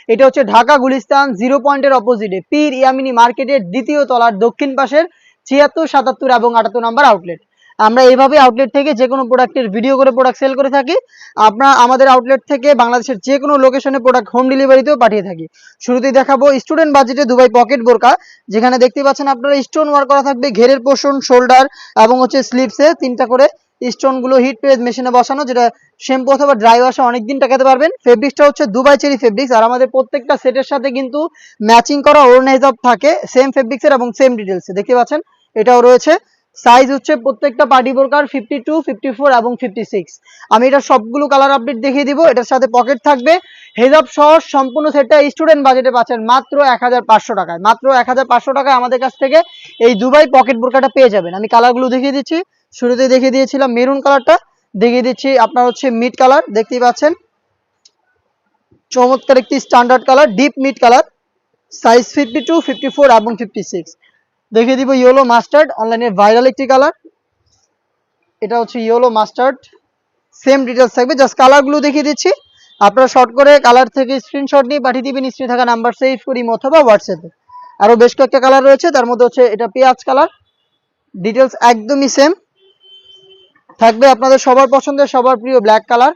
এটা হচ্ছে ঢাকা গুলিস্তান 0 পয়েন্টের অপোজিটে পীর ইয়ামিনী মার্কেটের দ্বিতীয় তলার দক্ষিণ পাশের 76, 77 এবং 78 নম্বর আউটলেট। আমরা এইভাবে আউটলেট থেকে যে কোনো প্রোডাক্টের ভিডিও করে প্রোডাক্ট সেল করে থাকি। আপনারা আমাদের আউটলেট থেকে বাংলাদেশের যে কোনো লোকেশনে প্রোডাক্ট হোম ডেলিভারিতেও পাঠিয়ে থাকি। শুরুতেই দেখাবো স্টুডেন্ট বাজেটে দুবাই পকেট বোরকা, যেখানে দেখতে পাচ্ছেন আপনারা স্টোন ওয়ার্ক করা থাকবে ঘেরের পোর্শন, শোল্ডার এবং হচ্ছে স্লিভসে 3টা করে স্টোন গুলো হিট প্রেস মেশিনে বসানো, যেটা শ্যাম্পু অথবা ড্রাই ওয়াশে অনেকদিন টাকাতে পারবেন। ফেব্রিক্সটা হচ্ছে দুবাই চেরি ফেব্রিক্স, আর আমাদের প্রত্যেকটা সেটের সাথে কিন্তু ম্যাচিং করা ওড়না হিসাব থাকে সেম ফেব্রিক্সের এবং সেম ডিটেলসে। দেখতে পাচ্ছেন এটাও রয়েছে। সাইজ হচ্ছে প্রত্যেকটা পার্টি বোরকার 52, 54 এবং 56। আমি এটা সবগুলো কালার আপডেট দেখিয়ে দিব। এটার সাথে পকেট থাকবে, হেজাব সহ সম্পূর্ণ সেটটা স্টুডেন্ট বাজেটে পাচ্ছেন মাত্র 1500 টাকায়। মাত্র 1500 টাকায় আমাদের কাছ থেকে এই দুবাই পকেট বোরকাটা পেয়ে যাবেন। আমি কালারগুলো দেখিয়ে দিচ্ছি। শুরুতে দেখিয়ে দিয়েছিলাম মেরুন কালারটা, দেখিয়ে দিচ্ছি আপনার হচ্ছে মিড কালার। দেখতেই পাচ্ছেন চমৎকার একটি standard colour, deep mid colour, size 52, 54 এবং 56। দেখিয়ে দিব ইয়েলো মাস্টার্ড, অনলাইনে ভাইরাল একটি কালার। এটা হচ্ছে ইয়েলো মাস্টার্ড, সেম ডিটেলস থাকবে, জাস্ট কালারগুলো দেখিয়ে দিচ্ছি। আপনারা শর্ট করে কালার থেকে স্ক্রিনশট নিয়ে পাঠিয়ে দিবেন স্ক্রিনে থাকা নাম্বার সেভ করি অথবা হোয়াটসঅ্যাপে। আরও বেশ কয়েকটা কালার রয়েছে, তার মধ্যে হচ্ছে এটা পেঁয়াজ কালার, ডিটেলস একদমই সেম থাকবে। আপনাদের সবার পছন্দের সবার প্রিয় ব্ল্যাক কালার,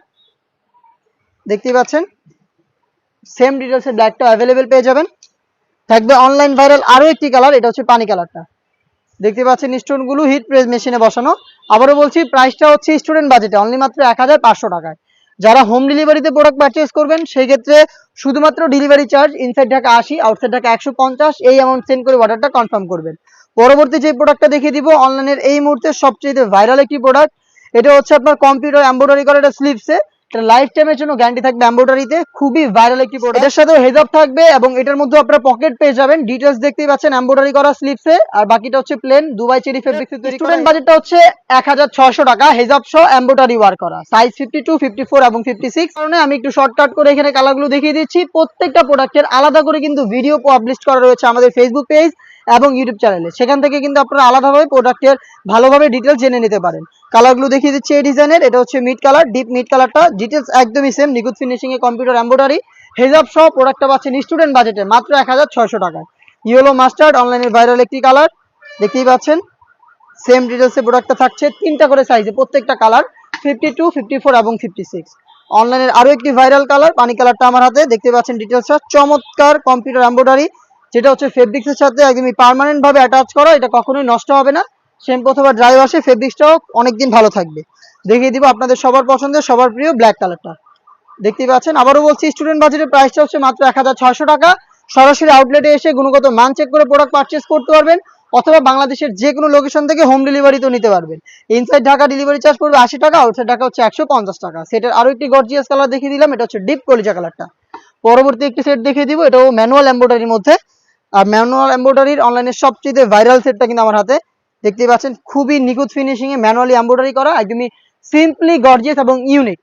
দেখতেই পাচ্ছেন সেম ডিটেলসের ব্ল্যাকটা অ্যাভেলেবেল পেয়ে যাবেন। থাকবে অনলাইন ভাইরাল আরও একটি কালার, এটা হচ্ছে পানি কালারটা। দেখতে পাচ্ছেন স্টোনগুলো হিট প্রেস মেশিনে বসানো। আবারও বলছি প্রাইসটা হচ্ছে স্টুডেন্ট বাজেটে অনলি মাত্র 1500 টাকায়। যারা হোম ডেলিভারিতে প্রোডাক্ট পারচেজ করবেন সেই ক্ষেত্রে শুধুমাত্র delivery charge inside Dhaka 80, outside Dhaka 150, এই অ্যামাউন্ট সেন্ড করে অর্ডারটা কনফার্ম করবেন। পরবর্তী যে প্রোডাক্টটা দেখিয়ে দিব অনলাইনের এই মুহূর্তে সবচেয়ে ভাইরাল একটি প্রোডাক্ট, এটা হচ্ছে আপনার কম্পিউটার এমব্রয়ডারি করা, এটা স্লিভসে, এটা লাইফ টাইমের জন্য গ্যারান্টি থাকবে এমব্রয়ডারিতে। খুবই ভাইরাল একটি প্রোডাক্ট, এর সাথে হেজাব থাকবে এবং এটার মধ্যে আপনারা পকেট পেয়ে যাবেন। ডিটেইলস দেখতেই পাচ্ছেন এমব্রয়ডারি করা স্লিভসে, আর বাকিটা হচ্ছে প্লেন দুবাই চেরি ফেব্রিক্সে তৈরি। স্টুডেন্ট বাজেটটা হচ্ছে 1600 টাকা, হেজাব সহ এমব্রয়ডারি ওয়ার্ক করা, সাইজ 52, 54 এবং 56। কারণে আমি একটু শর্টকাট করে এখানে কালারগুলো দেখিয়ে দিচ্ছি। প্রত্যেকটা প্রোডাক্টের আলাদা করে কিন্তু ভিডিও পাবলিশ করা রয়েছে আমাদের ফেসবুক পেজ এবং ইউটিউব চ্যানেলে, সেখান থেকে কিন্তু আপনারা আলাদাভাবে প্রোডাক্টের ভালোভাবে ডিটেলস জেনে নিতে পারেন। কালারগুলো দেখিয়ে দিচ্ছি এই ডিজাইনের, এটা হচ্ছে মিড কালার, ডিপ মিড কালারটা, ডিটেলস একদমই সেম, নিখুঁত ফিনিশিং এ কম্পিউটার এমব্রয়ডারি, হেজাব সহ প্রোডাক্টটা পাচ্ছেন স্টুডেন্ট বাজেটে মাত্র 1600 টাকায়। ইয়েলো মাস্টার্ড, অনলাইনের ভাইরাল একটি কালার, দেখতেই পাচ্ছেন সেম ডিটেলসে প্রোডাক্টটা থাকছে 3টা করে সাইজে, প্রত্যেকটা কালার 52, 54 এবং 56। অনলাইনের আরো একটি ভাইরাল কালার পানি কালারটা আমার হাতে, দেখতে পাচ্ছেন ডিটেলসটা চমৎকার কম্পিউটার এমব্রয়ডারি, যেটা হচ্ছে ফেব্রিক্সের সাথে একদমই পার্মানেন্ট ভাবে অ্যাটাচ করা, এটা কখনোই নষ্ট হবে না। শ্যাম্পু অথবা ড্রাই ওয়াশে ফেব্রিক্সটাও অনেকদিন ভালো থাকবে। দেখিয়ে দিব আপনাদের সবার পছন্দের সবার প্রিয় ব্ল্যাক কালারটা, দেখতেই পাচ্ছেন। আবারও বলছি স্টুডেন্ট বাজেটের প্রাইসটা হচ্ছে মাত্র 1600 টাকা। সরাসরি আউটলেটে এসে গুণগত মান চেক করে প্রোডাক্ট পারচেস করতে পারবেন, অথবা বাংলাদেশের যে কোনো লোকেশন থেকে হোম ডেলিভারিতেও নিতে পারবেন। ইনসাইড ঢাকা ডেলিভারি চার্জ পড়বে 80 টাকা, আউটসাইড ঢাকা হচ্ছে 150 টাকা। সেটার আরো একটি গর্জিয়াস কালার দেখিয়ে দিলাম, এটা হচ্ছে ডিপ কলিজা কালারটা। পরবর্তী একটি সেট দেখিয়ে দিব, এটাও ম্যানুয়াল এমব্রয়ডারির মধ্যে, আর ম্যানুয়াল এমব্রয়ডারির অনলাইনের সবচেয়ে ভাইরাল সেটটা কিন্তু আমার হাতে, দেখতেই পাচ্ছেন খুবই নিখুঁত ফিনিশিং এ ম্যানুয়ালি এমব্রয়ডারি করা, একদমই সিম্পলি গর্জিয়াস এবং ইউনিক।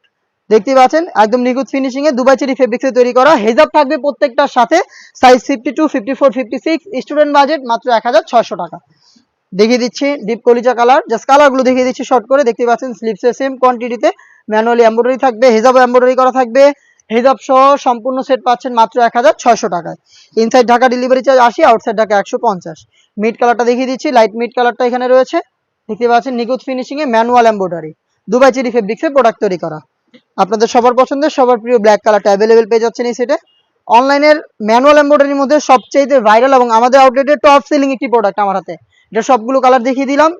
দেখতেই পাচ্ছেন একদম নিখুঁত ফিনিশিং এ দুবাই চেরি ফেব্রিক্সে তৈরি করা, হেজাব থাকবে প্রত্যেকটার সাথে, সাইজ 52, 54, 56। স্টুডেন্ট বাজেট মাত্র 1600 টাকা। দেখিয়ে দিচ্ছি ডিপ কলিজা কালার, জাস্ট কালারগুলো দেখিয়ে দিচ্ছি শর্ট করে। দেখতে পাচ্ছেন স্লিভসে সেম কোয়ান্টিটিতে ম্যানুয়ালি এমব্রয়ডারি থাকবে, হেজাব এমব্রয়ডারি করা থাকবে। হেজাব সহ সম্পূর্ণ সেট পাচ্ছেন মাত্র 1600 টাকায়। Inside Dhaka delivery charge 80, outside Dhaka 150। Mid কালারটা দেখিয়ে দিচ্ছি, লাইট মিড কালারটা এখানে রয়েছে, দেখতে পাচ্ছেন নিখুঁত ফিনিশিং এ ম্যানুয়াল এমব্রয়ডারি, দুবাই চেরি ফেব্রিক্সে প্রোডাক্ট তৈরি করা। আপনাদের সবার পছন্দের সবার প্রিয় ব্ল্যাক কালারটা অ্যাভেলেবেল পেয়ে যাচ্ছেন এই সেটে। অনলাইনের ম্যানুয়াল এমব্রয়ডারির মধ্যে সবচেয়ে ভাইরাল এবং আমাদের আউটলেটের টপ সেলিং একটি প্রোডাক্ট আমার হাতে, এটা সবগুলো কালার দেখিয়ে দিলাম।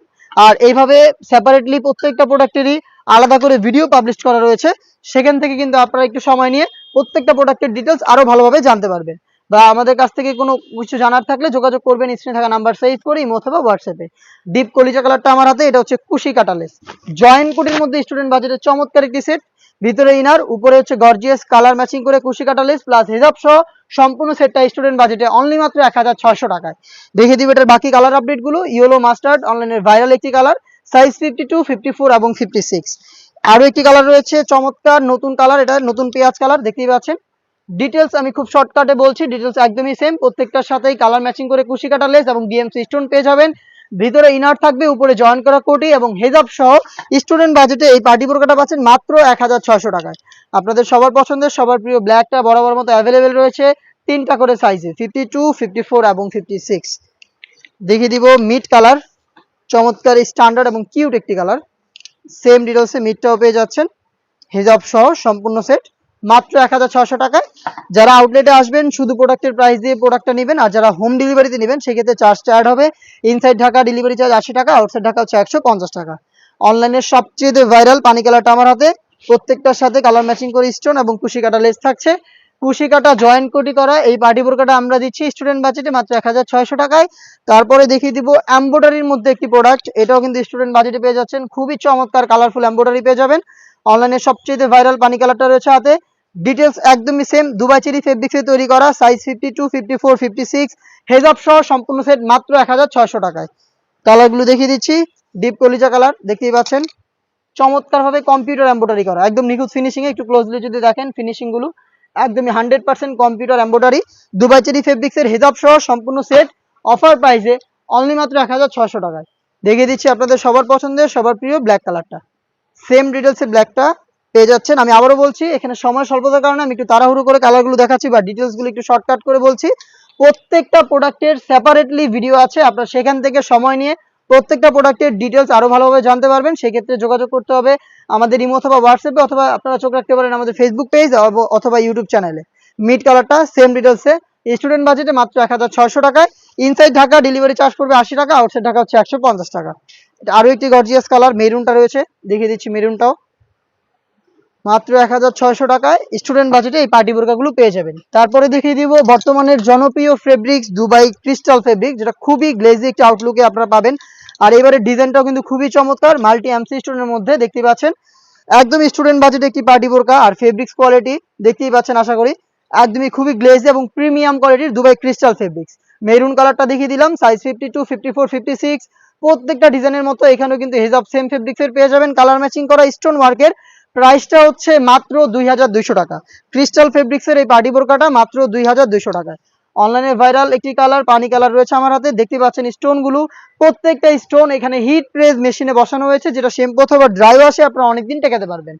আর এইভাবে সেপারেটলি প্রত্যেকটা প্রোডাক্টেরই আলাদা করে ভিডিও পাবলিশ করা রয়েছে, সেখান থেকে কিন্তু আপনারা একটু সময় নিয়ে প্রত্যেকটা প্রোডাক্টের ডিটেলস আরো ভালোভাবে জানতে পারবেন। বা আমাদের কাছ থেকে কোনো কিছু জানার থাকলে যোগাযোগ করবেন স্ক্রিনে থাকা নাম্বার সেভ করে অথবা হোয়াটসঅ্যাপে। ডিপ কলিজা কালারটা আমার হাতে, এটা হচ্ছে কুশি কাটালেস, জয়েন্ট কোটির মধ্যে স্টুডেন্ট বাজেটের চমৎকার একটি সেট, ভিতরে ইনার, উপরে হচ্ছে গর্জিয়াস কালার ম্যাচিং করে কুশি কাটালেস প্লাস হেজাব সহ সম্পূর্ণ সেটটা স্টুডেন্ট বাজেটে অনলি মাত্র 1600 টাকায়। দেখিয়ে দিবে এটার বাকি কালার আপডেট গুলো। ইয়েলো মাস্টার্ড, অনলাইনের ভাইরাল একটি কালার, সাইজ 52, 54 এবং 56। আরো একটি কালার রয়েছে চমৎকার নতুন কালার, এটা নতুন পেঁয়াজ কালার, দেখতেই পাচ্ছেন। ডিটেলস আমি খুব শর্টকাটে বলছি, ডিটেলস একদমই সেম, প্রত্যেকটার সাথেই কালার ম্যাচিং করে কুশি কাটা লেস এবং ডিএমসি স্টোন পেয়ে যাবেন। ভিতরে ইনার থাকবে, উপরে জয়েন করা কোটি এবং হেজাব সহ স্টুডেন্ট বাজেটে এই পার্টি বোরকাটা পাচ্ছেন মাত্র 1600 টাকায়। আপনাদের সবার পছন্দের সবার প্রিয় ব্ল্যাকটা বরাবর মতো অ্যাভেলেবেল রয়েছে 3টা করে সাইজে, 52, 54 এবং 56। দেখিয়ে দিব মিড কালার, চমৎকার স্ট্যান্ডার্ড এবং কিউট একটি কালার। সেম ডিটেলসে মিডটাও পেয়ে যাচ্ছেন হিজাব সহ সম্পূর্ণ সেট মাত্র 1600 টাকায়। যারা আউটলেটে আসবেন শুধু প্রোডাক্টের প্রাইস দিয়ে প্রোডাক্টটা নেবেন, আর যারা হোম ডেলিভারিতে নেবেন সেক্ষেত্রে চার্জটা অ্যাড হবে। ইনসাইড ঢাকা ডেলিভারি চার্জ 80 টাকা, আউটসাইড ঢাকা হচ্ছে 150 টাকা। অনলাইনের সবচেয়ে ভাইরাল পানি কালারটা আমার হাতে, প্রত্যেকটার সাথে কালার ম্যাচিং করে স্টোন এবং কুশি কাটা লেস থাকছে। কুশি কাটা জয়েন্ট কোটি করা এই পার্টি বোরকাটা আমরা দিচ্ছি স্টুডেন্ট বাজেটে মাত্র 1600 টাকায়। তারপরে দেখিয়ে দিব এমব্রয়ডারির মধ্যে একটি প্রোডাক্ট, এটাও কিন্তু স্টুডেন্ট বাজেটে পেয়ে যাচ্ছেন। খুবই চমৎকার কালারফুল এমব্রয়ডারি পেয়ে যাবেন। অনলাইনে সবচেয়ে ভাইরাল পানি কালারটা রয়েছে হাতে। ডিটেলস একদমই সেম, দুবাই চেরি ফেব্রিক্সে তৈরি করা, সাইজ 52, 54, 56, হেজাব সহ সম্পূর্ণ সেট মাত্র 1600 টাকায়। কালারগুলো দেখিয়ে দিচ্ছি। ডিপ কলিজা কালার দেখতেই পাচ্ছেন, চমৎকার ভাবে কম্পিউটার এমব্রয়ডারি করা, একদম নিখুঁত ফিনিশিং এ। একটু ক্লোজলি যদি দেখেন ফিনিশিং গুলো একদমই 100% computer embroidery. Dubai cherry fabrics এর হেজাব সহ সম্পূর্ণ সেট অফার প্রাইসে অনলি মাত্র 1600 টাকায়। দেখিয়ে দিচ্ছি আপনাদের সবার পছন্দের সবার প্রিয় ব্ল্যাক কালারটা। সেম ডিটেলসে ব্ল্যাকটা পেয়ে যাচ্ছেন। আমি আবারও বলছি, এখানে সময় স্বল্পতার কারণে আমি একটু তাড়াহুড়ো করে কালারগুলো দেখাচ্ছি বা ডিটেলসগুলো একটু শর্টকাট করে বলছি। প্রত্যেকটা প্রোডাক্টের সেপারেটলি ভিডিও আছে, আপনারা সেখান থেকে সময় নিয়ে প্রত্যেকটা প্রোডাক্টের ডিটেলস আরো ভালোভাবে জানতে পারবেন। সেক্ষেত্রে যোগাযোগ করতে হবে আমাদের ইমো অথবা হোয়াটসঅ্যাপে, অথবা আপনারা চোখ রাখতে পারেন আমাদের ফেসবুক পেজ অথবা ইউটিউব চ্যানেলে। মিড কালারটা সেম ডিটেলসে স্টুডেন্ট বাজেটে মাত্র 1600 টাকায়। ইনসাইড ঢাকা ডেলিভারি চার্জ পড়বে 80 টাকা, আউটসাইড ঢাকা হচ্ছে 150 টাকা। এটা আরো একটি গর্জিয়াস কালার, মেরুনটা রয়েছে, দেখিয়ে দিচ্ছি মেরুনটাও মাত্র 1600 টাকায় স্টুডেন্ট বাজেটে এই পার্টি বোরকাগুলো পেয়ে যাবেন। তারপরে দেখিয়ে দিব বর্তমানের জনপ্রিয় ফেব্রিক্স দুবাই ক্রিস্টাল ফেব্রিক, যেটা খুবই গ্লেজি একটি আউটলুকে আপনারা পাবেন। আর এবারে ডিজাইনটাও কিন্তু খুবই চমৎকার, মাল্টি এমসি স্টোনের মধ্যে দেখতে পাচ্ছেন। একদম স্টুডেন্ট বাজেটে একটি পার্টি বোরকা, আর ফেব্রিক্স কোয়ালিটি দেখতেই পাচ্ছেন আশা করি একদমই খুবই গ্লেজি এবং প্রিমিয়াম কোয়ালিটির দুবাই ক্রিস্টাল ফেব্রিক্স। মেরুন কালারটা দেখিয়ে দিলাম, সাইজ 52, 54, 56। প্রত্যেকটা ডিজাইনের মতো এখানেও কিন্তু হেজাব সেম ফেব্রিক্সের পেয়ে যাবেন, কালার ম্যাচিং করা স্টোন ওয়ার্কের। প্রাইসটা হচ্ছে মাত্র 2200 টাকা। ক্রিস্টাল ফেব্রিক্সের এই পার্টি বোরকাটা মাত্র 2200 টাকায়। অনলাইনে ভাইরাল একটি কালার পানি কালার রয়েছে আমার হাতে, দেখতে পাচ্ছেন স্টোনগুলো প্রত্যেকটা স্টোন এখানে হিট প্রেস মেশিনে বসানো হয়েছে, যেটা শ্যাম্পু অথবা ড্রাই ওয়াশে আপনারা অনেকদিন টেকাতে পারবেন।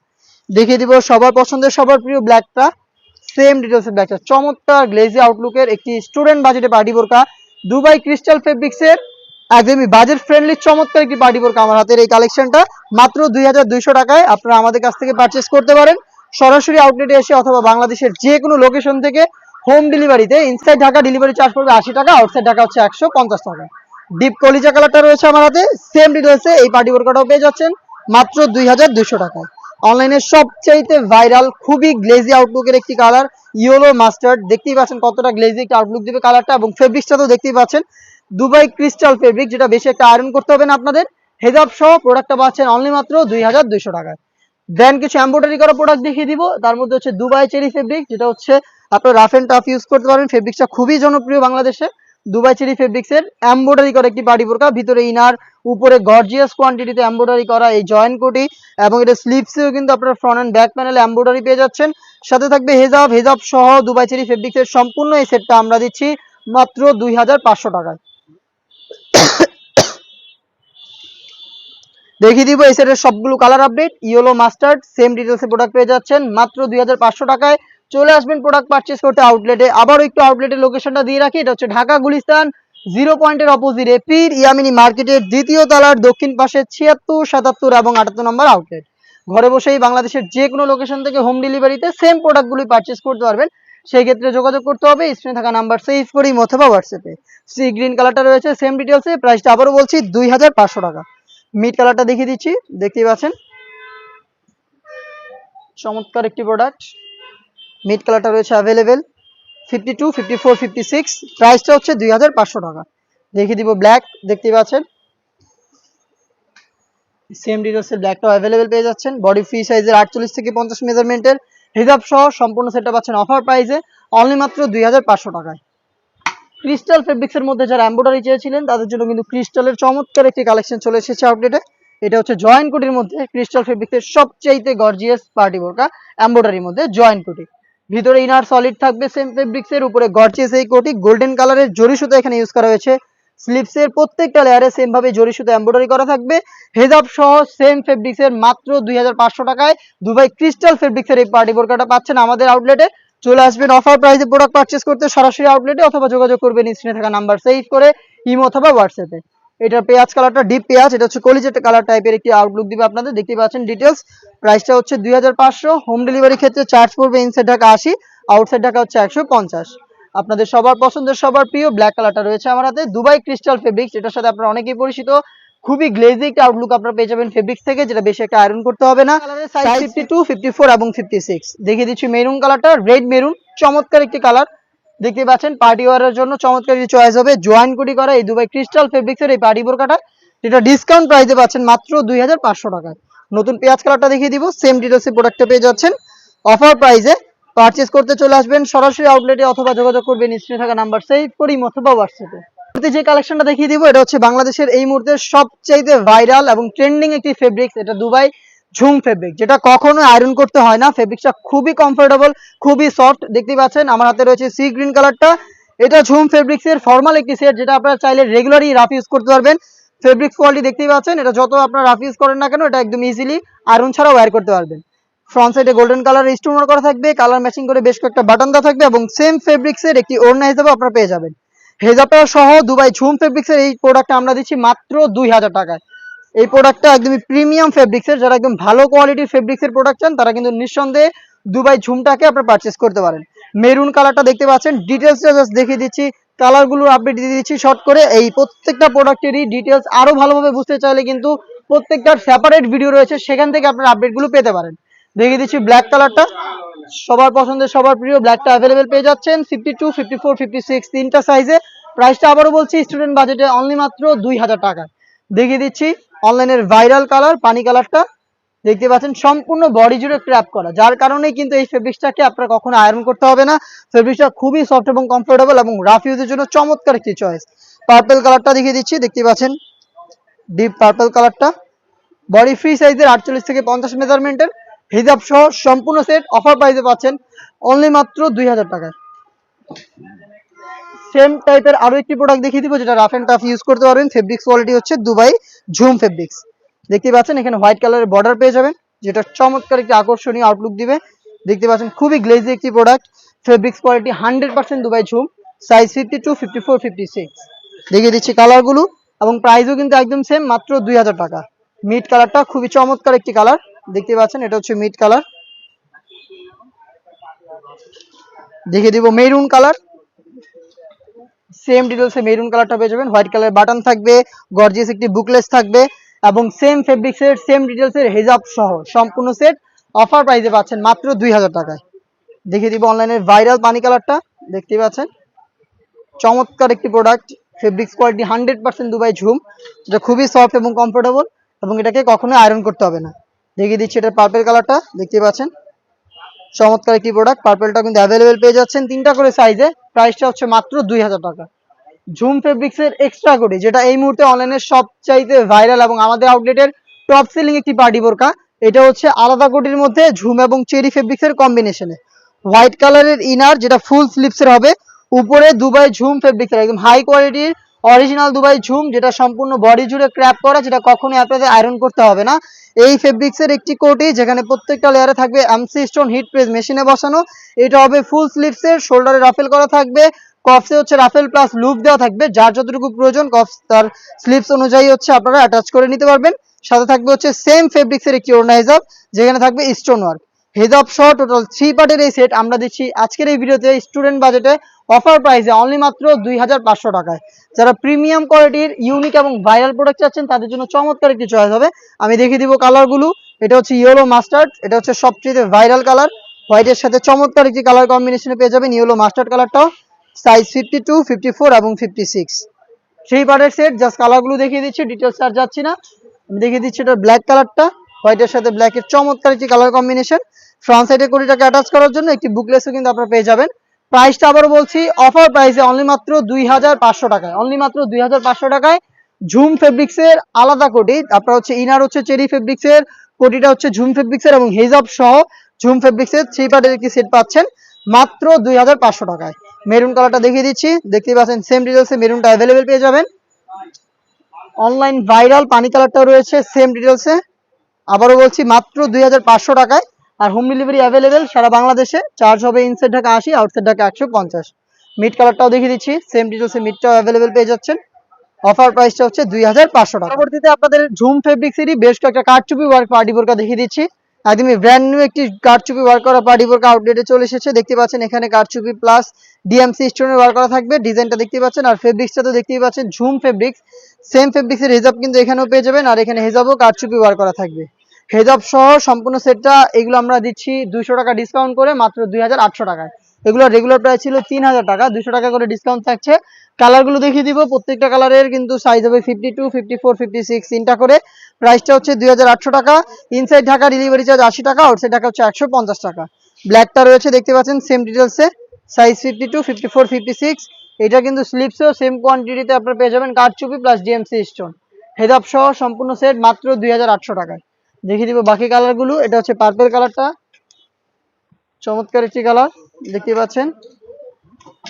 দেখিয়ে দিব সবার পছন্দের সবার প্রিয় ব্ল্যাকটা, সেম ডিটেলসের ব্ল্যাকটা, চমৎকার গ্লেজি আউটলুকের একটি স্টুডেন্ট বাজেটে পার্টি বোরকা দুবাই ক্রিস্টাল ফেব্রিক্সের একদমই বাজেট ফ্রেন্ডলি চমৎকার একটি পার্টি বোরকা আমার হাতের এই কালেকশনটা মাত্র 2200 টাকায় আপনারা আমাদের কাছ থেকে পারচেস করতে পারেন। সরাসরি আউটলেটে এসে অথবা বাংলাদেশের যে কোনো লোকেশন থেকে হোম ডেলিভারিতে। ইনসাইড ঢাকা ডেলিভারি চার্জ পড়বে 80 টাকা, আউটসাইড ঢাকা হচ্ছে 150 টাকা। ডিপ কলিজা কালারটা রয়েছে আমার হাতে, সেম ডিটেলসে এই পার্টি বোরকাটাও পেয়ে যাচ্ছেন মাত্র 2200 টাকায়। অনলাইনে সবচাইতে ভাইরাল খুবই গ্লেজি আউটলুকের একটি কালার ইয়েলো মাস্টার্ড, দেখতেই পাচ্ছেন কতটা গ্লেজি একটা আউটলুক দিবে কালারটা, এবং ফেব্রিক্সটা তো দেখতেই পাচ্ছেন দুবাই ক্রিস্টাল ফেব্রিক, যেটা বেশি একটা আয়রন করতে হবে না আপনাদের। হেজাব সহ প্রোডাক্টটা পাচ্ছেন অনলি মাত্র 2200 টাকায়। দেন কিছু এমব্রয়ডারি করা প্রোডাক্ট দেখিয়ে দিব, তার মধ্যে হচ্ছে দুবাই চেরি ফেব্রিক, যেটা হচ্ছে আপনার রাফ এন্ড টাফ ইউজ করতে পারেন। ফেব্রিক্সটা খুবই জনপ্রিয় বাংলাদেশে। দুবাই চেরি ফেব্রিক্সের এমব্রয়ডারি করা একটি পার্টি বোরকা, ভিতরে ইনার, উপরে গর্জিয়াস কোয়ান্টিটিতে এমব্রয়ডারি করা এই জয়েন্ট কোটি, এবং এটা স্লিভসেও কিন্তু আপনার ফ্রন্ট এন্ড ব্যাক প্যানেলে এমব্রয়ডারি পেয়ে যাচ্ছেন। সাথে থাকবে হেজাব, হেজাব সহ দুবাই চেরি ফেব্রিক্সের সম্পূর্ণ এই সেটটা আমরা দিচ্ছি মাত্র 2500 টাকায়। দেখিয়ে দিব এই সেটের সবগুলো colour update. Yellow mustard same ডিটেলসে প্রোডাক্ট পেয়ে যাচ্ছেন মাত্র 2500 টাকায়। চলে আসবেন প্রোডাক্ট পারচেস করতে আউটলেটে। আবারও একটু আউটলেটের লোকেশনটা দিয়ে রাখি, এটা হচ্ছে ঢাকা গুলিস্তান 0 পয়েন্টের অপোজিটে পীর ইয়ামিনী মার্কেটের দ্বিতীয় তলার দক্ষিণ পাশে 76, 77 এবং 78 নম্বর আউটলেট। ঘরে বসেই বাংলাদেশের যে কোনো লোকেশন থেকে হোম ডেলিভারিতে সেম প্রোডাক্টগুলি পারচেস করতে পারবেন। সেই ক্ষেত্রে যোগাযোগ করতে হবে স্ক্রিনে থাকা নাম্বার সেভ করি অথবা হোয়াটসঅ্যাপে। সি গ্রিন কালারটা রয়েছে সেম ডিটেলসে, প্রাইসটা আবারও বলছি 2500 টাকা। মিড কালারটা দেখিয়ে দিচ্ছি, দেখতেই পাচ্ছেন চমৎকার একটি প্রোডাক্ট। মিড কালারটা রয়েছে অ্যাভেলেবেল 52, 54, 56, প্রাইসটা হচ্ছে 2500 টাকা। দেখিয়ে দিব ব্ল্যাক, দেখতেই পাচ্ছেন সেম ডিটেলসের ব্ল্যাকটাও অ্যাভেলেবেল পেয়ে যাচ্ছেন। বডি ফ্রি সাইজের 48 থেকে 50 মেজারমেন্টের হিজাব সহ সম্পূর্ণ সেটটা পাচ্ছেন অফার প্রাইসে অনলি মাত্র 2500 টাকায়। ক্রিস্টাল ফেব্রিক্সের মধ্যে যারা এমব্রয়ডারি চেয়েছিলেন তাদের জন্য কিন্তু ক্রিস্টালের চমৎকার একটি কালেকশন চলে এসেছে আউটলেটে। এটা হচ্ছে জয়েন্ট কোটির মধ্যে ক্রিস্টাল ফেব্রিক্সের সবচাইতে গর্জিয়াস পার্টি বোরকা, এমব্রয়ডারির মধ্যে জয়েন্ট কোটি, ভিতরে ইনার সলিড থাকবে সেম ফেব্রিক্সের, উপরে গর্জিয়াস এই কোটি, গোল্ডেন কালারের জরি সুতা এখানে ইউজ করা হয়েছে। স্লিপসের প্রত্যেকটা লেয়ারে সেম ভাবে জরি সুতো এমব্রয়ডারি করা থাকবে। হেজাব সহ সেম ফেব্রিক্সের মাত্র 2500 টাকায় দুবাই ক্রিস্টাল ফেব্রিক্সের এই পার্টি বোরকাটা পাচ্ছেন আমাদের আউটলেটে। চলে আসবেন অফার প্রাইসে প্রোডাক্ট পারচেজ করতে সরাসরি আউটলেটে, অথবা যোগাযোগ করবেন স্ক্রিনে থাকা নাম্বার সেভ করে ইমো অথবা হোয়াটসঅ্যাপে। এটার পেঁয়াজ কালারটা ডিপ পেঁয়াজ, এটা হচ্ছে কলিজেট কালার টাইপের একটি আউটলুক দিবে আপনাদের, দেখতে পাচ্ছেন ডিটেলস। প্রাইসটা হচ্ছে 2500। হোম ডেলিভারি ক্ষেত্রে চার্জ পড়বে ইনসাইড ঢাকা 80, আউটসাইড ঢাকা হচ্ছে 150। আপনাদের সবার পছন্দের সবার প্রিয় ব্ল্যাক কালারটা রয়েছে আমার হাতে, দুবাই ক্রিস্টাল ফেব্রিক্স, এটার সাথে আপনারা অনেকেই পরিচিত। খুবই গ্লেজি একটা আউটলুক আপনারা পেয়ে যাবেন ফেব্রিক্স থেকে, যেটা বেশি একটা আয়রন করতে হবে না। সাইজ 52, 54 এবং 56। দেখিয়ে দিচ্ছি মেরুন কালারটা, রেড মেরুন, চমৎকার একটি কালার। দেখতে পাচ্ছেন পার্টি ওয়ারের জন্য চমৎকার একটি চয়েস হবে। জয়েন কোটি করা এই দুবাই ক্রিস্টাল ফেব্রিক্সের এই পার্টি বোরকাটা, যেটা ডিসকাউন্ট প্রাইসে পাচ্ছেন মাত্র 2500 টাকায়। নতুন পেঁয়াজ কালারটা দেখিয়ে দিব, সেম ডিটেলসে প্রোডাক্টটা পেয়ে যাচ্ছেন অফার প্রাইসে। পারচেজ করতে চলে আসবেন সরাসরি আউটলেটে, অথবা যোগাযোগ করবেন স্ক্রিনে থাকা নাম্বার সেভ করি অথবা হোয়াটসঅ্যাপে। যে কালেকশনটা দেখিয়ে দিব এটা হচ্ছে বাংলাদেশের এই মুহূর্তে সবচাইতে ভাইরাল এবং ট্রেন্ডিং একটি ফেব্রিক্স, এটা দুবাই ঝুম ফেব্রিক, যেটা কখনো আয়রন করতে হয় না। ফেব্রিক্সটা খুবই কমফোর্টেবল, খুবই সফট। দেখতে পাচ্ছেন আমার হাতে রয়েছে সি গ্রিন কালারটা, এটা ঝুম ফেব্রিক্স এর ফর্মাল একটি সেট, যেটা আপনারা চাইলে রেগুলারই রাফ ইউজ করতে পারবেন। ফেব্রিক্স কোয়ালিটি দেখতেই পাচ্ছেন, এটা যত আপনারা রাফ ইউজ করেন না কেন এটা একদম ইজিলি আয়রন ছাড়াও ওয়্যার করতে পারবেন। ফ্রন্ট সাইডে গোল্ডেন কালার স্টোন করা থাকবে, কালার ম্যাচিং করে বেশ কয়েকটা বাটন দেওয়া থাকবে, এবং সেম ফেব্রিক্স এর একটি ওড়না হিসেবে আপনারা পেয়ে যাবেন। হেজাবটা সহ দুবাই ঝুম ফেব্রিক্স এর এই প্রোডাক্টটা আমরা দিচ্ছি মাত্র 2000 টাকায়। এই প্রোডাক্টটা একদমই প্রিমিয়াম ফেব্রিক্স এর, যারা একদম ভালো কোয়ালিটির ফেব্রিক্স এর প্রোডাক্ট চান তারা কিন্তু নিঃসন্দেহে দুবাই ঝুমটাকে আপনারা পারচেজ করতে পারেন। মেরুন কালারটা দেখতে পাচ্ছেন, ডিটেলসটা জাস্ট দেখিয়ে দিচ্ছি, কালারগুলোর আপডেট দিয়ে দিচ্ছি শর্ট করে। এই প্রত্যেকটা প্রোডাক্টেরই ডিটেলস আরো ভালোভাবে বুঝতে চাইলে কিন্তু প্রত্যেকটার সেপারেট ভিডিও রয়েছে, সেখান থেকে আপনারা আপডেটগুলো পেতে পারেন। দেখিয়ে দিচ্ছি ব্ল্যাক কালারটা, সবার পছন্দের সবার প্রিয় ব্ল্যাকটা অ্যাভেলেবেল পেয়ে যাচ্ছেন 52, 54, 56 তিনটা সাইজে। প্রাইসটা আবারও বলছি স্টুডেন্ট বাজেটে অনলি মাত্র 2000 টাকা। দেখিয়ে দিচ্ছি অনলাইনের ভাইরাল কালার পানি কালারটা, দেখতে পাচ্ছেন সম্পূর্ণ বডি জুড়ে ক্র্যাপ করা, যার কারণে কিন্তু এই ফেব্রিক্সটাকে আপনার কখনো আয়রন করতে হবে না। ফেব্রিক্সটা খুবই সফট এবং কমফোর্টেবল এবং রাফ ইউজের জন্য চমৎকার একটি চয়েস। পার্পল কালারটা দেখিয়ে দিচ্ছি, দেখতে পাচ্ছেন ডিপ পার্পল কালারটা, বডি ফ্রি সাইজের 48 থেকে 50 মেজারমেন্টের, হিজাব সহ সম্পূর্ণ সেট অফার প্রাইসে পাচ্ছেন অনলি মাত্র 2000 টাকায়। সেম টাইপের আরো একটি প্রোডাক্ট দেখিয়ে দিব, যেটা রাফ এন্ড টাফ ইউজ করতে পারবেন। ফেব্রিক্স কোয়ালিটি হচ্ছে দুবাই ঝুম ফেব্রিক্স, দেখতে পাচ্ছেন এখানে হোয়াইট কালারের বর্ডার পেয়ে যাবেন, যেটা চমৎকার একটি আকর্ষণীয় আউটলুক দিবে। দেখতে পাচ্ছেন খুবই গ্লেজি একটি প্রোডাক্ট, ফেব্রিক্স কোয়ালিটি 100% দুবাই ঝুম, সাইজ 52, 54, 56। দেখিয়ে দিচ্ছি কালারগুলো, এবং প্রাইসও কিন্তু একদম সেম, মাত্র 2000 টাকা। মিড কালারটা খুবই চমৎকার একটি কালার, দেখতে পাচ্ছেন এটা হচ্ছে মিড কালার। দেখিয়ে দিব মেরুন কালার, সেম ডিটেলসে মেরুন কালারটা পেয়ে যাবেন। হোয়াইট কালার বাটন থাকবে, গর্জিয়াস একটি বুকলেস থাকবে, এবং সেম ফেব্রিক্সের সেম ডিটেলসের হেজাব সহ সম্পূর্ণ সেট অফার প্রাইসে পাচ্ছেন মাত্র 2000 টাকায়। দেখিয়ে দিব অনলাইনের ভাইরাল পানি কালারটা, দেখতে পাচ্ছেন চমৎকার একটি প্রোডাক্ট, ফেব্রিক্স কোয়ালিটি 100% দুবাই ঝুম, যেটা খুবই সফট এবং কমফোর্টেবল, এবং এটাকে কখনো আয়রন করতে হবে না। দেখিয়ে দিচ্ছি এটা পার্পল কালারটা, দেখতে পাচ্ছেন চমৎকার একটি প্রোডাক্ট। পার্পলটা কিন্তু অ্যাভেলেবেল পেয়ে যাচ্ছেন তিনটা করে সাইজে, প্রাইসটা হচ্ছে মাত্র 2000 টাকা। ঝুম ফেব্রিক্স এর এক্সট্রা কোটি, যেটা এই মুহূর্তে অনলাইনে সবচাইতে ভাইরাল এবং আমাদের আউটলেটের টপ সেলিং একটি পার্টি বোরকা। এটা হচ্ছে আলাদা কোটির মধ্যে ঝুম এবং চেরি ফেব্রিক্স এর কম্বিনেশনে, হোয়াইট কালারের ইনার, যেটা ফুল স্লিপস এর হবে, উপরে দুবাই ঝুম ফেব্রিক্স এর একদম হাই কোয়ালিটির অরিজিনাল দুবাই ঝুম, যেটা সম্পূর্ণ বডি জুড়ে ক্র্যাপ করা, যেটা কখনোই আপনাদের আয়রন করতে হবে না। এই ফেব্রিক্স এর একটি কোটি, যেখানে প্রত্যেকটা লেয়ারে থাকবে এমসি স্টোন হিট প্রেস মেশিনে বসানো। এটা হবে ফুল স্লিপস এর, শোল্ডারে রাফেল করা থাকবে, কফসে হচ্ছে রাফেল প্লাস লুপ দেওয়া থাকবে, যার যতটুকু প্রয়োজন কফস তার স্লিপস অনুযায়ী হচ্ছে আপনারা অ্যাটাচ করে নিতে পারবেন। সাথে থাকবে হচ্ছে সেম ফেব্রিক্স এর একটি ওড়না হিজাব, যেখানে থাকবে স্টোন ওয়ার্ক। হিজাব সহ টোটাল 3 পার্টের এই সেট আমরা দিচ্ছি আজকের এই ভিডিওতে স্টুডেন্ট বাজেটে অফার প্রাইসে অনলি মাত্র 2500 টাকায়। যারা প্রিমিয়াম কোয়ালিটির ইউনিক এবং ভাইরাল প্রোডাক্ট চাচ্ছেন তাদের জন্য চমৎকার একটি চয়েস হবে। আমি দেখিয়ে দিব কালারগুলো, এটা হচ্ছে ইয়েলো মাস্টার্ড, এটা হচ্ছে সবচেয়ে ভাইরাল কালার, হোয়াইটের সাথে চমৎকার একটি কালার কম্বিনেশনে পেয়ে যাবেন ইয়েলো মাস্টার্ড কালারটাও, সাইজ 52, 54 এবং 56। 3 পার্টের সেট, জাস্ট কালারগুলো দেখিয়ে দিচ্ছি, ডিটেলস আর যাচ্ছি না। আমি দেখিয়ে দিচ্ছি এটা ব্ল্যাক কালারটা, হোয়াইটের সাথে ব্ল্যাকের চমৎকার একটি কালার কম্বিনেশন। ফ্রন্ট সাইডে কোটিটাকে অ্যাটাচ করার জন্য একটি বুকলেসও কিন্তু আপনারা পেয়ে যাবেন। প্রাইসটা আবারও বলছি অফার প্রাইসে অনলি মাত্র 2500 টাকায়, অনলি মাত্র 2500 টাকায়। ঝুম ফেব্রিক্স এর আলাদা কোটি, আপনার হচ্ছে ইনার হচ্ছে চেরি ফেব্রিক্স এর, কোটিটা হচ্ছে ঝুম ফেব্রিক্স এর, এবং হেজাব সহ ঝুম ফেব্রিক্স এর 3 পার্টের একটি সেট পাচ্ছেন মাত্র 2500 টাকায়। মেরুন কালারটা দেখিয়ে দিচ্ছি, দেখতেই পাচ্ছেন সেম ডিটেলসে মেরুনটা অ্যাভেলেবেল পেয়ে যাবেন। অনলাইন ভাইরাল পানি কালারটাও রয়েছে সেম ডিটেলসে, আবারও বলছি মাত্র 2500 টাকায়। আর হোম ডেলিভারি অ্যাভেলেবেল সারা বাংলাদেশে। চার্জ হবে inside Dhaka 80, outside Dhaka 150। Mid কালারটাও দেখিয়ে দিচ্ছি, সেম ডিটেলসে মিডটাও অ্যাভেলেবেল পেয়ে যাচ্ছেন। অফার প্রাইসটা হচ্ছে 2500 টাকা। পরবর্তীতে আপনাদের ঝুম ফেব্রিক্সেরই বেশ কয়েকটা কারচুপি ওয়ার্ক পার্টি বোরকা দেখিয়ে দিচ্ছি। একদমই ব্র্যান্ড নিউ একটি কারচুপি ওয়ার্ক করা পার্টি বোরকা আউটলেটে চলে এসেছে। দেখতে পাচ্ছেন এখানে কারচুপি প্লাস ডিএমসি স্টোনের ওয়ার্ক করা থাকবে। ডিজাইনটা দেখতে পাচ্ছেন, আর ফেব্রিক্সটা তো দেখতেই পাচ্ছেন ঝুম ফেব্রিক্স। সেম ফেব্রিক্সের হেজাব কিন্তু এখানেও পেয়ে যাবেন, আর এখানে হেজাবও কারচুপি ওয়ার্ক করা থাকবে। হেজাব সহ সম্পূর্ণ সেটটা এগুলো আমরা দিচ্ছি 200 টাকা ডিসকাউন্ট করে মাত্র 2800 টাকায়। এগুলো রেগুলার প্রাইস ছিল 3000 টাকা, 200 টাকা করে ডিসকাউন্ট থাকছে। কালারগুলো দেখিয়ে দিব, প্রত্যেকটা কালারের কিন্তু সাইজ হবে 52, 54, 56 তিনটা করে। প্রাইসটা হচ্ছে 2800 টাকা। ইনসাইড ঢাকা ডেলিভারি চার্জ 80 টাকা, আউটসাইড ঢাকা হচ্ছে 150 টাকা। ব্ল্যাকটা রয়েছে দেখতে পাচ্ছেন সেম ডিটেলসে, সাইজ 52, 54, 56। এটা কিন্তু স্লিপসেও সেম কোয়ান্টিটিতে আপনারা পেয়ে যাবেন কারচুপি প্লাস ডিএমসি স্টোন হেজাব সহ সম্পূর্ণ সেট মাত্র 2800 টাকায়। দেখিয়ে দিব বাকি কালারগুলো। এটা হচ্ছে পার্পল কালারটা, চমৎকার একটি কালার দেখতে পাচ্ছেন।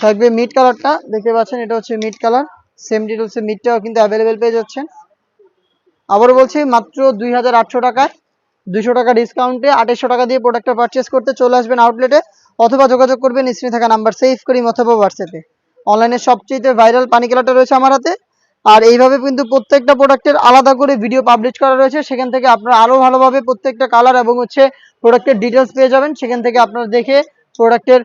থাকবে মিড কালারটা, দেখতে পাচ্ছেন এটা হচ্ছে মিড কালার, সেম ডিটেলসে মিডটাও কিন্তু অ্যাভেলেবেল পেয়ে যাচ্ছেন। আবারও বলছি মাত্র 2800 টাকায়, 200 টাকা ডিসকাউন্টে 2800 টাকা দিয়ে প্রোডাক্টটা পারচেস করতে চলে আসবেন আউটলেটে, অথবা যোগাযোগ করবেন স্ক্রিনে থাকা নাম্বার সেভ করি অথবা হোয়াটসঅ্যাপে। অনলাইনে সবচেয়ে ভাইরাল পানি কালারটা রয়েছে আমার হাতে। আর এইভাবে কিন্তু প্রত্যেকটা প্রোডাক্টের আলাদা করে ভিডিও পাবলিশ করা রয়েছে, সেখান থেকে আপনারা আরো ভালোভাবে প্রত্যেকটা কালার এবং হচ্ছে প্রোডাক্টের ডিটেলস পেয়ে যাবেন। সেখান থেকে আপনারা দেখে প্রোডাক্টের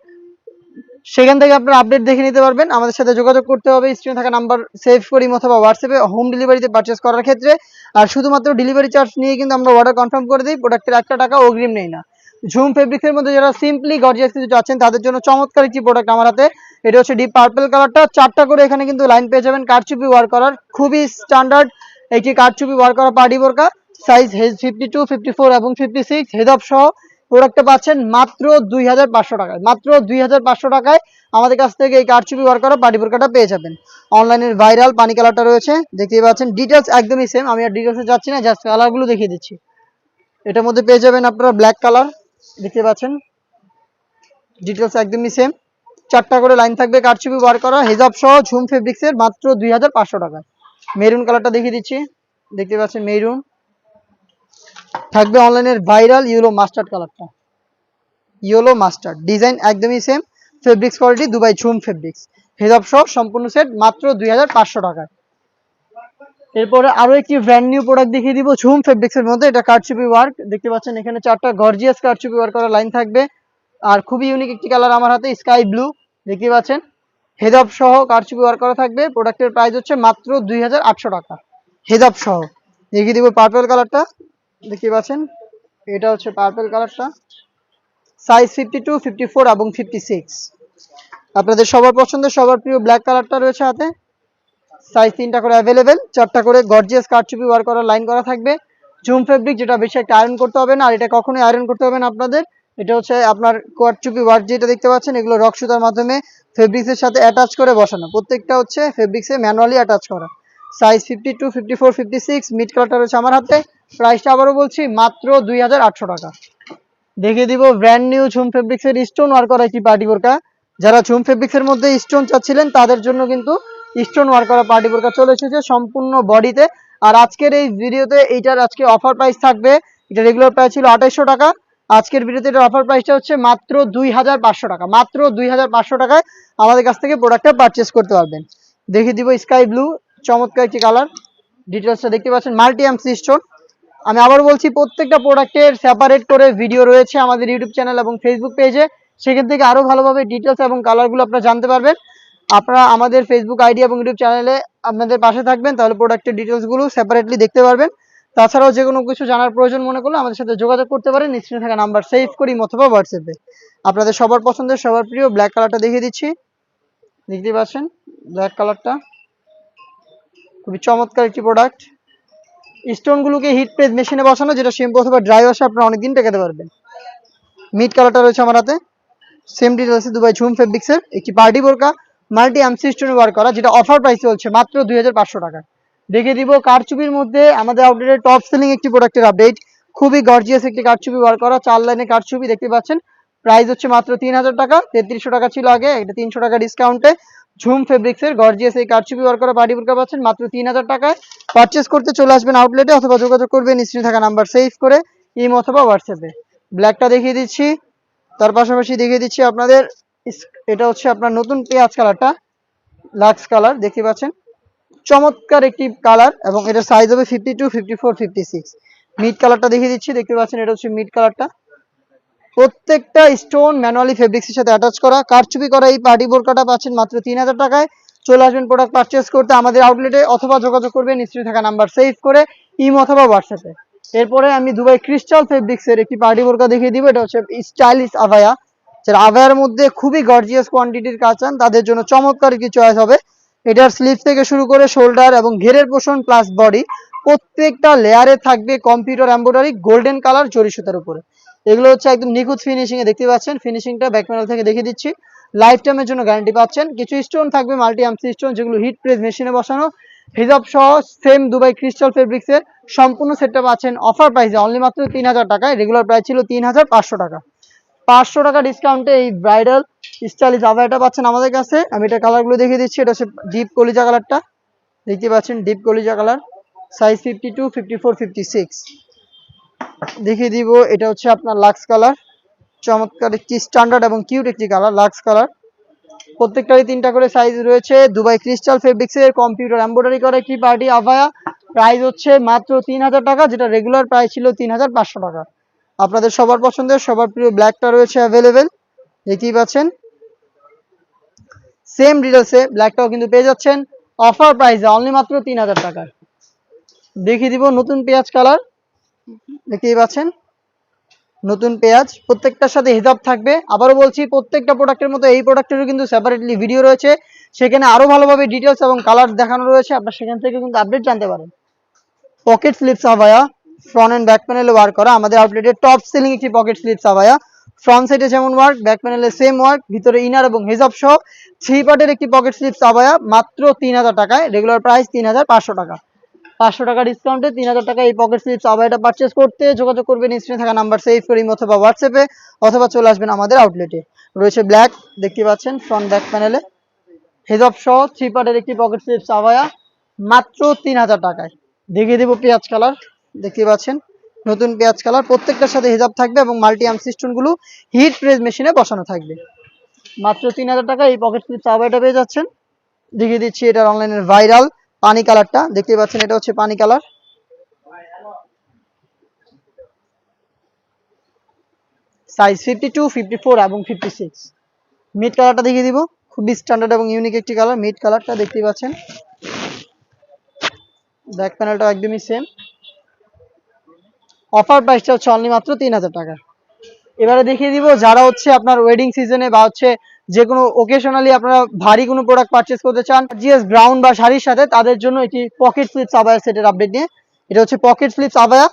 আপডেট দেখে নিতে পারবেন। আমাদের সাথে যোগাযোগ করতে হবে স্ক্রিনে থাকা নাম্বার সেভ করি অথবা হোয়াটসঅ্যাপে হোম ডেলিভারিতে পারচেস করার ক্ষেত্রে। আর শুধুমাত্র ডেলিভারি চার্জ নিয়ে কিন্তু আমরা অর্ডার কনফার্ম করে দিই, প্রোডাক্টের 1 টাকা অগ্রিম নেই না। ঝুম ফেব্রিক্সের মধ্যে যারা সিম্পলি গর্জিয়াস কিছু চাচ্ছেন তাদের জন্য চমৎকার একটি প্রোডাক্ট আমার হাতে। এটা হচ্ছে ডিপ পার্পল কালারটা, 4টা করে এখানে কিন্তু লাইন পেয়ে যাবেন কারচুপি ওয়ার্ক করার, খুবই স্ট্যান্ডার্ড একটি কারচুপি ওয়ার্ক করা পার্টি বোরকা। সাইজ 52, 54 এবং 56 হেজাব সহ প্রোডাক্টটা পাচ্ছেন মাত্র 2500 টাকায়। মাত্র 2500 টাকায় আমাদের কাছ থেকে এই কারচুপি ওয়ার্ক করা পার্টি বোরকাটা পেয়ে যাবেন। অনলাইনের ভাইরাল পানি কালারটা রয়েছে দেখতেই পাচ্ছেন, ডিটেলস একদমই সেম, আমি আর ডিটেলসে যাচ্ছি না, জাস্ট কালারগুলো দেখিয়ে দিচ্ছি। এটার মধ্যে পেয়ে যাবেন আপনারা ব্ল্যাক কালার, দেখতে পাচ্ছেন ডিটেলস একদমই সেম। 4টা করে লাইন থাকবে কারচুপি ওয়ার্ক করা হেজাব সহ ঝুম ফেব্রিক্সের মাত্র 2500 টাকায়। মেরুন কালারটা দেখিয়ে দিচ্ছি, দেখতে পাচ্ছেন মেরুন। থাকবে অনলাইনের ভাইরাল ইয়েলো মাস্টার্ড কালারটা, ইয়েলো মাস্টার্ড ডিজাইন একদমই সেম, ফেব্রিক্স কোয়ালিটি দুবাই ঝুম ফেব্রিক্স হেজাব সহ সম্পূর্ণ সেট মাত্র 2500 টাকায়। এরপরে আরো একটি ব্র্যান্ড নিউ প্রোডাক্ট দেখিয়ে দিব ঝুম ফেব্রিক্সের মধ্যে। এটা কারচুপি ওয়ার্ক, দেখতে পাচ্ছেন এখানে 4টা গর্জিয়াস কারচুপি ওয়ার্ক করা লাইন থাকবে। আর খুবই ইউনিক একটি কালার আমার হাতে, স্কাই ব্লু, দেখতে পাচ্ছেন হেজাব সহ কারচুপি ওয়ার্ক করা থাকবে। প্রোডাক্টের প্রাইস হচ্ছে মাত্র 2800 টাকা হেজাব সহ। দেখিয়ে দিব পার্পল কালারটা, দেখতে পাচ্ছেন এটা হচ্ছে পার্পল কালারটা, সাইজ 52, 54 এবং 56। আপনাদের সবার পছন্দের সবার প্রিয় ব্ল্যাক কালারটা রয়েছে হাতে, সাইজ 3টা করে অ্যাভেলেবেল। 4টা করে গর্জিয়াস কারচুপি ওয়ার্ক করা লাইন করা থাকবে। ঝুম ফেব্রিক, যেটা বেশি একটা আয়রন করতে হবে না, আর এটা কখনোই আয়রন করতে হবে না আপনাদের। এটা হচ্ছে আপনার কারচুপি ওয়ার্ক যেটা দেখতে পাচ্ছেন, এগুলো রক সুতার মাধ্যমে ফেব্রিক্সের সাথে অ্যাটাচ করে বসানো, প্রত্যেকটা হচ্ছে ফেব্রিক্সে ম্যানুয়ালি অ্যাটাচ করা। সাইজ 52, 54, 56 মিড কালারটা রয়েছে আমার হাতে। প্রাইসটা আবারও বলছি মাত্র 2800 টাকা। দেখিয়ে দিব ব্র্যান্ড নিউ ঝুম ফেব্রিক্সের স্টোন ওয়ার্ক করা একটি পার্টি বোরকা। যারা ঝুম ফেব্রিক্সের মধ্যে স্টোন চাচ্ছিলেন তাদের জন্য কিন্তু স্টোন ওয়ার্ক করা পার্টি বোরকা চলে এসেছে সম্পূর্ণ বডিতে। আর আজকের এই ভিডিওতে এইটার আজকে অফার প্রাইস থাকবে, এটা রেগুলার প্রাইস ছিল 2800 টাকা, আজকের ভিডিওতে এটার অফার প্রাইসটা হচ্ছে মাত্র 2500 টাকা। মাত্র 2500 টাকায় আমাদের কাছ থেকে প্রোডাক্টটা পারচেস করতে পারবেন। দেখিয়ে দিব স্কাই ব্লু, চমৎকার একটি কালার, ডিটেলসটা দেখতে পাচ্ছেন মাল্টি এমসি স্টোন। আমি আবার বলছি প্রত্যেকটা প্রোডাক্টের সেপারেট করে ভিডিও রয়েছে আমাদের ইউটিউব চ্যানেল এবং ফেসবুক পেজে, সেখান থেকে আরো ভালোভাবে ডিটেলস এবং কালারগুলো আপনারা জানতে পারবেন। আপনারা আমাদের ফেসবুক আইডি এবং ইউটিউব চ্যানেলে আপনাদের পাশে থাকবেন, তাহলে প্রোডাক্টের ডিটেলসগুলো সেপারেটলি দেখতে পারবেন। তাছাড়াও যে কোনো কিছু জানার প্রয়োজন মনে করলে আমাদের সাথে যোগাযোগ করতে পারেন স্ক্রিনে থাকা নাম্বার সেভ করি অথবা হোয়াটসঅ্যাপে। আপনাদের সবার পছন্দের সবার প্রিয় ব্ল্যাক কালারটা দেখিয়ে দিচ্ছি, দেখতে পাচ্ছেন ব্ল্যাক কালারটা খুবই চমৎকার একটি প্রোডাক্ট। স্টোনগুলোকে হিট প্রেস মেশিনে বসানো, যেটা শ্যাম্পু অথবা ড্রাই ওয়াশে আপনারা অনেকদিন টেকাতে পারবেন। মিড কালারটা রয়েছে আমার হাতে, সেম ডিটেলসে দুবাই ঝুম ফেব্রিক্সের একটি পার্টি বোরকা মাল্টি এমসি স্টোনে ওয়ার্ক করা, যেটা অফার প্রাইস চলছে মাত্র 2500 টাকা। দেখিয়ে দিব কারচুপির মধ্যে আমাদের আউটলেটের টপ সেলিং একটি প্রোডাক্টের আপডেট, খুবই গর্জিয়াস একটি কারচুপি ওয়ার্ক করা 4 লাইনে কারচুপি, দেখতে পাচ্ছেন প্রাইস হচ্ছে মাত্র 3000 টাকা। 3300 টাকা ছিল আগে, এটা 300 টাকা ডিসকাউন্টে ঝুম ফেব্রিক্সের গর্জিয়াস এই কারচুপি ওয়ার্ক করা পার্টি বোরকা পাচ্ছেন মাত্র 3000 টাকায়। পারচেস করতে চলে আসবেন আউটলেটে অথবা যোগাযোগ করবেন স্ক্রিনে থাকা নাম্বার সেভ করে ইমো অথবা হোয়াটসঅ্যাপে। ব্ল্যাকটা দেখিয়ে দিচ্ছি, তার পাশাপাশি দেখিয়ে দিচ্ছি আপনাদের এটা হচ্ছে আপনার নতুন পেঁয়াজ কালারটা, লাক্স কালার দেখতে পাচ্ছেন, চমৎকার একটি কালার এবং এটার সাইজ হবে 52, 54, 56। মিড কালারটা দেখিয়ে দিচ্ছি, দেখতে পাচ্ছেন এটা হচ্ছে মিড কালারটা। প্রত্যেকটা স্টোন ম্যানুয়ালি ফেব্রিক্সের সাথে অ্যাটাচ করা কারচুপি করা এই পার্টি বোরকাটা পাচ্ছেন মাত্র 3000 টাকায়। চলে আসবেন প্রোডাক্ট পারচেস করতে আমাদের আউটলেটে অথবা যোগাযোগ করবেন স্ক্রিনে থাকা নাম্বার সেভ করে ইমো অথবা হোয়াটসঅ্যাপে। এরপরে আমি দুবাই ক্রিস্টাল ফেব্রিক্সের একটি পার্টি বোরকা দেখিয়ে দিব। এটা হচ্ছে স্টাইলিশ আভায়া, যারা আভায়ার মধ্যে খুবই গর্জিয়াস কোয়ান্টিটির কাজ চান তাদের জন্য চমৎকার একটি চয়েস হবে। এটার স্লিভ থেকে শুরু করে শোল্ডার এবং ঘেরের পোর্শন প্লাস বডি প্রত্যেকটা লেয়ারে থাকবে কম্পিউটার এমব্রয়ডারি গোল্ডেন কালার জরি সুতার উপরে। এগুলো হচ্ছে একদম নিখুঁত ফিনিশিং এ দেখতে পাচ্ছেন, ফিনিশিংটা ব্যাক প্যানেল থেকে দেখিয়ে দিচ্ছি। লাইফ টাইমের জন্য গ্যারান্টি পাচ্ছেন। কিছু স্টোন থাকবে মাল্টি আর্মসি স্টোন, যেগুলো হিট প্রেস মেশিনে বসানো। হিজাব সহ সেম দুবাই ক্রিস্টাল ফেব্রিক্সের সম্পূর্ণ সেটটা পাচ্ছেন অফার প্রাইসে অনলি মাত্র 3000 টাকায়। রেগুলার প্রাইস ছিল 3500 টাকা। 500 টাকা ডিসকাউন্টে এই ব্রাইডাল স্টাইলিশ আভায়াটা পাচ্ছেন আমাদের কাছে। আমি এটা কালারগুলো দেখিয়ে দিচ্ছি। এটা হচ্ছে ডিপ কলিজা কালারটা, দেখতে পাচ্ছেন ডিপ কলিজা কালার, সাইজ 52, 54, 56। দেখিয়ে দিব এটা হচ্ছে আপনার লাক্স কালার, চমৎকার একটি স্ট্যান্ডার্ড এবং কিউট একটি কালার লাক্স কালার। প্রত্যেকটারই 3টা করে সাইজ রয়েছে। দুবাই ক্রিস্টাল ফেব্রিক্সের কম্পিউটার এমব্রয়ডারি করা একটি পার্টি আভায়া, প্রাইস হচ্ছে মাত্র 3000 টাকা, যেটা রেগুলার প্রাইস ছিল 3500 টাকা। আপনাদের সবার পছন্দের সবার প্রিয় ব্ল্যাকটা রয়েছে অ্যাভেলেবেল, দেখতেই পাচ্ছেন। সেম ডিটেলসে ব্ল্যাকটাও কিন্তু পেয়ে যাচ্ছেন অফার প্রাইসে অনলি মাত্র 3000 টাকায়। দেখিয়ে দিব নতুন পেঁয়াজ কালার, দেখতেই পাচ্ছেন নতুন পেঁয়াজ, প্রত্যেকটার সাথে হিজাব থাকবে। আবারও বলছি প্রত্যেকটা প্রোডাক্টের মতো এই প্রোডাক্টেরও কিন্তু সেপারেটলি ভিডিও রয়েছে, সেখানে আরো ভালোভাবে ডিটেলস এবং কালার দেখানো রয়েছে, আপনার সেখান থেকে কিন্তু আপডেট জানতে পারেন। পকেট স্লিপস আভায়া, ফ্রন্ট এন্ড ব্যাক প্যানেলে ওয়ার্ক করা, আমাদের আউটলেটের টপ সেলিং একটি পকেট স্লিপস আভায়া। ফ্রন্ট সাইডে যেমন ওয়ার্ক, ব্যাক প্যানেলে সেম ওয়ার্ক, ভিতরে ইনার এবং হিজাব সহ 3 পার্টের একটি পকেট স্লিপস আভায়া মাত্র 3000 টাকায়। রেগুলার প্রাইস 3500 টাকা। 500 টাকা ডিসকাউন্টে 3000 টাকা এই পকেট স্লিপস আভায়াটা পারচেস করতে যোগাযোগ করবেন স্ক্রিনে থাকা নাম্বার সেভ করে অথবা হোয়াটসঅ্যাপে অথবা চলে আসবেন আমাদের আউটলেটে। রয়েছে ব্ল্যাক, দেখতে পাচ্ছেন ফ্রন্ট ব্যাক প্যানেলে হিজাব সহ 3 পার্টের একটি পকেট স্লিপস আভায়া মাত্র 3000 টাকায়। দেখিয়ে দেবো পেঁয়াজ কালার, দেখতে পাচ্ছেন নতুন পেঁয়াজ কালার, প্রত্যেকটার সাথে হিজাব থাকবে এবং মাল্টি আর্ম সিস্টেম গুলো হিট প্রেস মেশিনে বসানো থাকবে। মাত্র 3000 টাকা এই পকেট স্লিপস আভায়াটা পেয়ে যাচ্ছেন। দেখিয়ে দিচ্ছি এটার অনলাইনের ভাইরাল পানি কালারটা, দেখতে পাচ্ছেন এটা হচ্ছে পানি কালার, সাইজ 52, 54 এবং 56। মিড কালারটা দেখিয়ে দিব, খুবই স্ট্যান্ডার্ড এবং ইউনিক একটি কালার। মিড কালারটা দেখতেই পাচ্ছেন, ব্যাক প্যানেলটা একদমই সেম। অফার প্রাইসটা হচ্ছে অনলি মাত্র 3000 টাকা। এবারে দেখিয়ে দিব যারা হচ্ছে আপনার ওয়েডিং সিজনে বা হচ্ছে যে কোনো ওকেশনালি আপনারা ভারী কোনো প্রোডাক্ট পারচেস করতে চান জিএস ব্রাউন বা শাড়ির সাথে, তাদের জন্য এটি পকেট স্লিপস আভায়া সেটের আপডেট নিয়ে। এটা হচ্ছে পকেট স্লিপস আভায়া,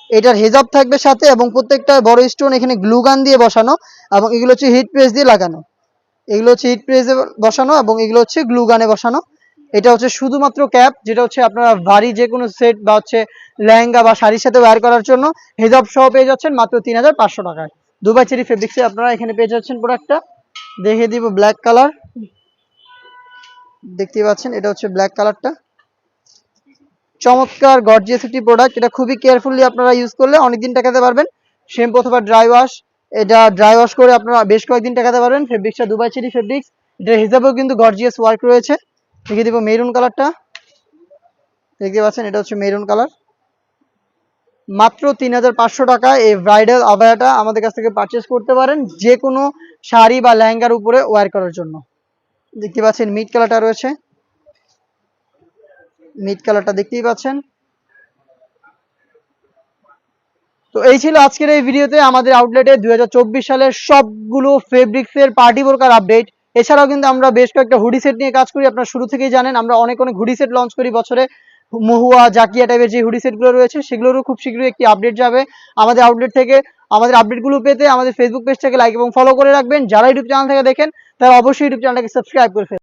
এটার হেজাব থাকবে সাথে এবং প্রত্যেকটা বড় স্টোন এখানে গ্লু গান দিয়ে বসানো এবং এগুলো হচ্ছে হিট প্রেস দিয়ে লাগানো। এগুলো হচ্ছে হিট প্রেসে বসানো এবং এগুলো হচ্ছে গ্লু গানে বসানো। এটা হচ্ছে শুধুমাত্র ক্যাপ, যেটা হচ্ছে আপনারা ভারী যে কোনো সেট বা হচ্ছে লেহেঙ্গা বা শাড়ির সাথে ওয়্যার করার জন্য হেজাব সহ পেয়ে যাচ্ছেন মাত্র 3500 টাকায়। দুবাই চেরি ফেব্রিক্সে আপনারা এখানে পেয়ে যাচ্ছেন প্রোডাক্টটা। দেখে দিব ব্ল্যাক কালার, দেখতে পাচ্ছেন এটা হচ্ছে ব্ল্যাক কালারটা, চমৎকার গর্জিয়াস একটি প্রোডাক্ট। এটা খুবই কেয়ারফুলি আপনারা ইউজ করলে অনেকদিন টাকাতে পারবেন। শ্যাম্পু অথবা ড্রাই ওয়াশ, এটা ড্রাই ওয়াশ করে আপনারা বেশ কয়েকদিন টাকাতে পারবেন। ফেব্রিক্সটা দুবাই চেরি ফেব্রিক্স, এটার হিসাবেও কিন্তু গর্জিয়াস ওয়ার্ক রয়েছে। দেখে দিব মেরুন কালারটা, দেখতে পাচ্ছেন এটা হচ্ছে মেরুন কালার। মাত্র 3500 টাকা এই ব্রাইডাল আভায়াটা আমাদের কাছ থেকে পারচেস করতে পারেন যে কোনো শাড়ি বা লেহেঙ্গার উপরে ওয়্যার করার জন্য। দেখতে পাচ্ছেন মিড কালারটা রয়েছে, মিড কালারটা দেখতেই পাচ্ছেন। তো এই ছিল আজকের এই ভিডিওতে আমাদের আউটলেটে 2024 সালের সবগুলো ফেব্রিক্সের পার্টি বোরকার আপডেট। এছাড়াও কিন্তু আমরা বেশ কয়েকটা হুডি সেট নিয়ে কাজ করি, আপনারা শুরু থেকেই জানেন। আমরা অনেক অনেক হুডি সেট লঞ্চ করি বছরে, মহুয়া জাকিয়া টাইপের যে হুডি সেটগুলো রয়েছে সেগুলোরও খুব শীঘ্রই একটি আপডেট যাবে আমাদের আউটলেট থেকে। আমাদের আপডেটগুলো পেতে আমাদের ফেসবুক পেজটাকে লাইক এবং ফলো করে রাখবেন। যারা ইউটিউব চ্যানেল থেকে দেখেন তারা অবশ্যই ইউটিউব চ্যানেলটাকে সাবস্ক্রাইব করে ফেলবেন।